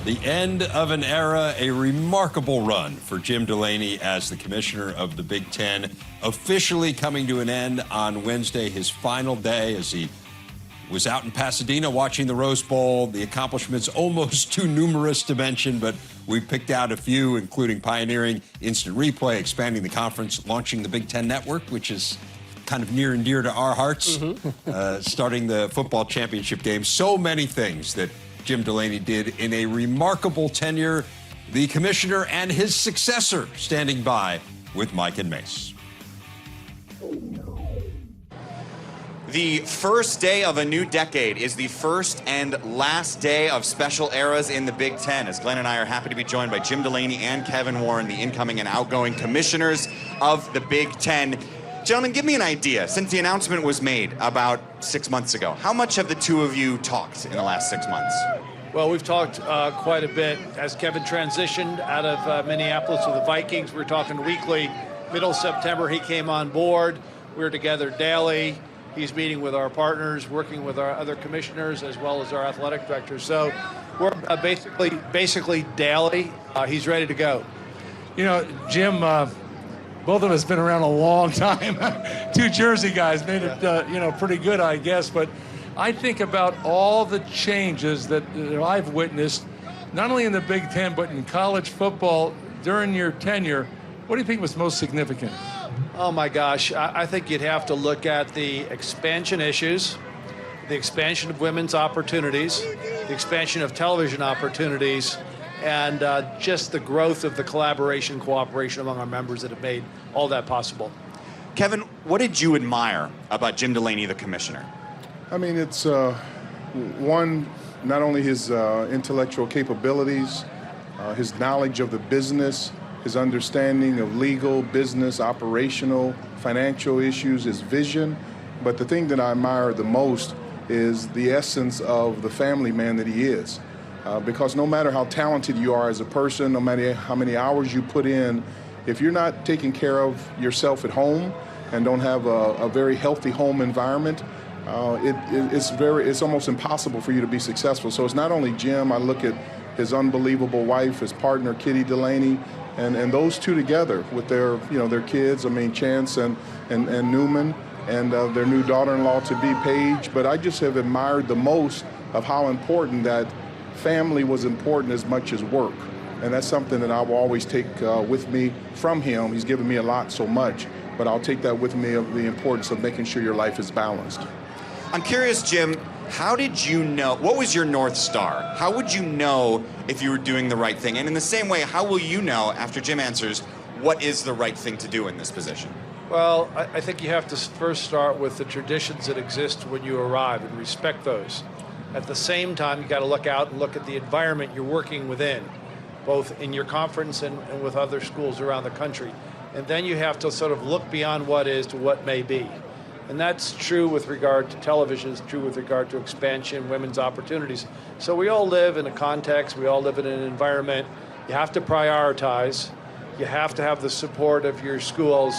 The end of an era, a remarkable run for Jim Delaney as the commissioner of the Big Ten, officially coming to an end on Wednesday, his final day as he was out in Pasadena watching the Rose Bowl. The accomplishments almost too numerous to mention, but we picked out a few, including pioneering instant replay, expanding the conference, launching the Big Ten Network, which is kind of near and dear to our hearts, starting the football championship game. So many things that Jim Delaney did in a remarkable tenure. The commissioner and his successor standing by with Mike and Mace. The first day of a new decade is the first and last day of special eras in the Big Ten, as Glenn and I are happy to be joined by Jim Delaney and Kevin Warren, the incoming and outgoing commissioners of the Big Ten. Gentlemen, give me an idea. Since the announcement was made about 6 months ago, how much have the two of you talked in the last 6 months? Well, we've talked quite a bit. As Kevin transitioned out of Minneapolis to the Vikings, we were talking weekly. Middle of September, he came on board. We were together daily. He's meeting with our partners, working with our other commissioners, as well as our athletic directors. So we're basically daily. He's ready to go. You know, Jim, both of us been around a long time. Two Jersey guys made it, pretty good, I guess. But I think about all the changes that I've witnessed, not only in the Big Ten, but in college football during your tenure. What do you think was most significant? Oh my gosh, I think you'd have to look at the expansion issues, the expansion of women's opportunities, the expansion of television opportunities, and just the growth of the collaboration, cooperation among our members that have made all that possible. Kevin, what did you admire about Jim Delaney, the commissioner? I mean, it's one, not only his intellectual capabilities, his knowledge of the business, his understanding of legal, business, operational, financial issues, his vision. But the thing that I admire the most is the essence of the family man that he is. Because no matter how talented you are as a person, no matter how many hours you put in, if you're not taking care of yourself at home and don't have a very healthy home environment, it's almost impossible for you to be successful. So it's not only Jim. I look at his unbelievable wife, his partner, Kitty Delaney, and those two together with their kids, I mean, Chance and Newman, and their new daughter-in-law to be Paige. But I just have admired the most of how important that family was important as much as work. And that's something that I will always take with me from him. He's given me a lot, so much, but I'll take that with me of the importance of making sure your life is balanced. I'm curious, Jim, how did you know, what was your North Star? How would you know if you were doing the right thing? And in the same way, how will you know, after Jim answers, what is the right thing to do in this position? Well, I think you have to first start with the traditions that exist when you arrive and respect those. At the same time, you got to look out and look at the environment you're working within, both in your conference and with other schools around the country. And then you have to sort of look beyond what is to what may be. And that's true with regard to television, it's true with regard to expansion, women's opportunities. So we all live in a context, we all live in an environment. You have to prioritize, you have to have the support of your schools,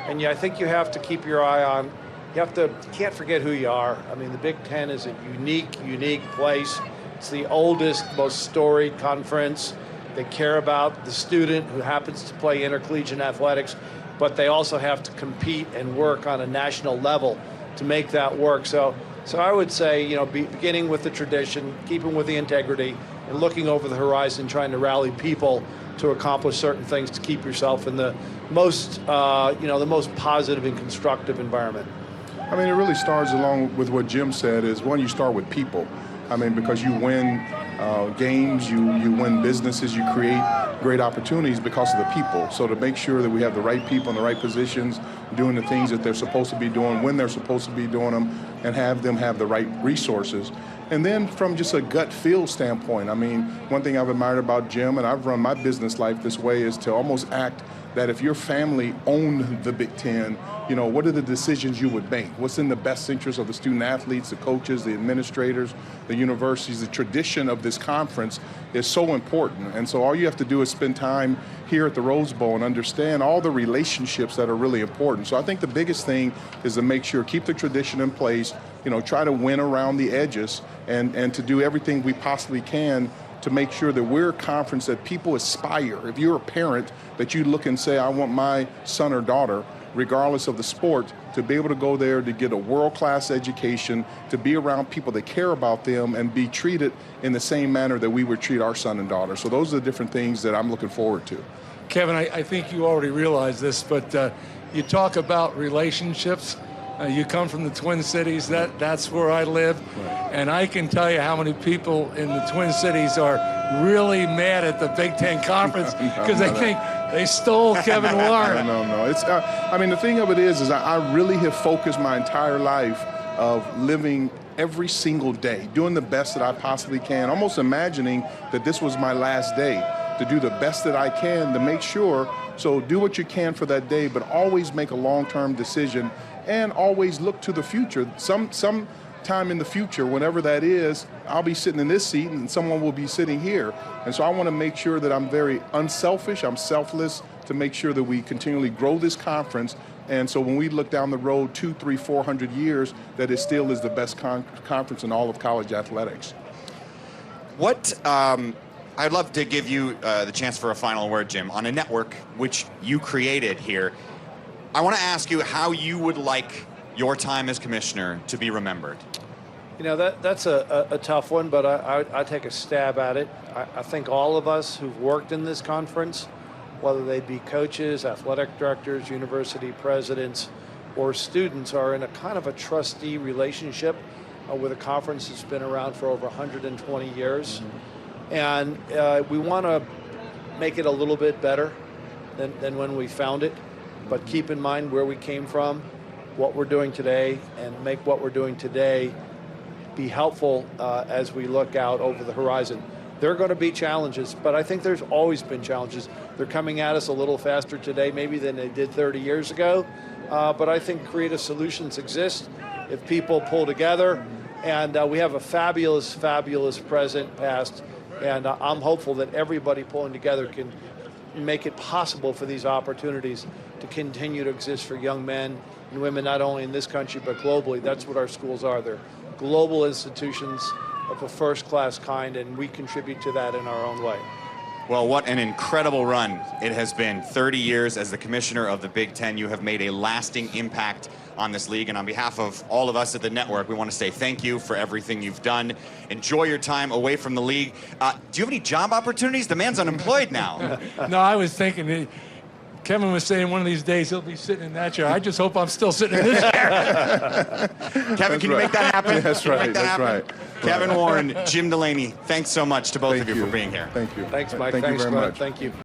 and I think you have to keep your eye on, you can't forget who you are. I mean, the Big Ten is a unique place. It's the oldest, most storied conference. They care about the student who happens to play intercollegiate athletics, but they also have to compete and work on a national level to make that work. So I would say, beginning with the tradition, keeping with the integrity, and looking over the horizon, trying to rally people to accomplish certain things to keep yourself in the most, the most positive and constructive environment. I mean, it really starts along with what Jim said is, one, you start with people. I mean, because you win games, you win businesses, you create great opportunities because of the people. So to make sure that we have the right people in the right positions, doing the things that they're supposed to be doing when they're supposed to be doing them, and have them have the right resources. And then from just a gut feel standpoint, I mean, one thing I've admired about Jim, and I've run my business life this way, is to almost act that if your family owned the Big Ten, what are the decisions you would make? What's in the best interest of the student athletes, the coaches, the administrators, the universities? The tradition of this conference is so important. And so all you have to do is spend time here at the Rose Bowl and understand all the relationships that are really important. So I think the biggest thing is to make sure, keep the tradition in place, try to win around the edges, and to do everything we possibly can to make sure that we're a conference that people aspire. If you're a parent, that you look and say, I want my son or daughter, regardless of the sport, to be able to go there to get a world-class education, to be around people that care about them and be treated in the same manner that we would treat our son and daughter. So those are the different things that I'm looking forward to. Kevin, I think you already realize this, but you talk about relationships. You come from the Twin Cities. That's where I live. Right. And I can tell you how many people in the Twin Cities are really mad at the Big Ten Conference because they think they stole Kevin Warren. No. It's, I mean, the thing of it is I really have focused my entire life of living every single day, doing the best that I possibly can, almost imagining that this was my last day, to do the best that I can to make sure. So do what you can for that day, but always make a long-term decision and always look to the future. Some time in the future, whenever that is, I'll be sitting in this seat and someone will be sitting here. And so I want to make sure that I'm very unselfish, I'm selfless, to make sure that we continually grow this conference. And so when we look down the road 200, 300, 400 years, that it still is the best conference in all of college athletics. I'd love to give you the chance for a final word, Jim, on a network which you created here. I want to ask you how you would like your time as commissioner to be remembered. You know, that's a tough one, but I take a stab at it. I think all of us who've worked in this conference, whether they be coaches, athletic directors, university presidents, or students, are in a kind of a trustee relationship with a conference that's been around for over 120 years. And we want to make it a little bit better than when we found it, but keep in mind where we came from, what we're doing today, and make what we're doing today be helpful as we look out over the horizon. There are going to be challenges, but I think there's always been challenges. They're coming at us a little faster today maybe than they did 30 years ago, but I think creative solutions exist if people pull together, and we have a fabulous, fabulous present, past, and I'm hopeful that everybody pulling together can make it possible for these opportunities to continue to exist for young men and women, not only in this country, but globally. That's what our schools are. They're global institutions of a first-class kind, and we contribute to that in our own way. Well, what an incredible run it has been. 30 years as the commissioner of the Big Ten. You have made a lasting impact on this league. And on behalf of all of us at the network, we want to say thank you for everything you've done. Enjoy your time away from the league. Do you have any job opportunities? The man's unemployed now. No, I was thinking, Kevin was saying one of these days he'll be sitting in that chair. I just hope I'm still sitting in this chair. Kevin, can you make that happen? That's right. That's right. Kevin Warren, Jim Delaney, thanks so much to both of you for being here. Thank you. Thanks, Mike. Thank Thanks, you very Glenn. much. Thank you.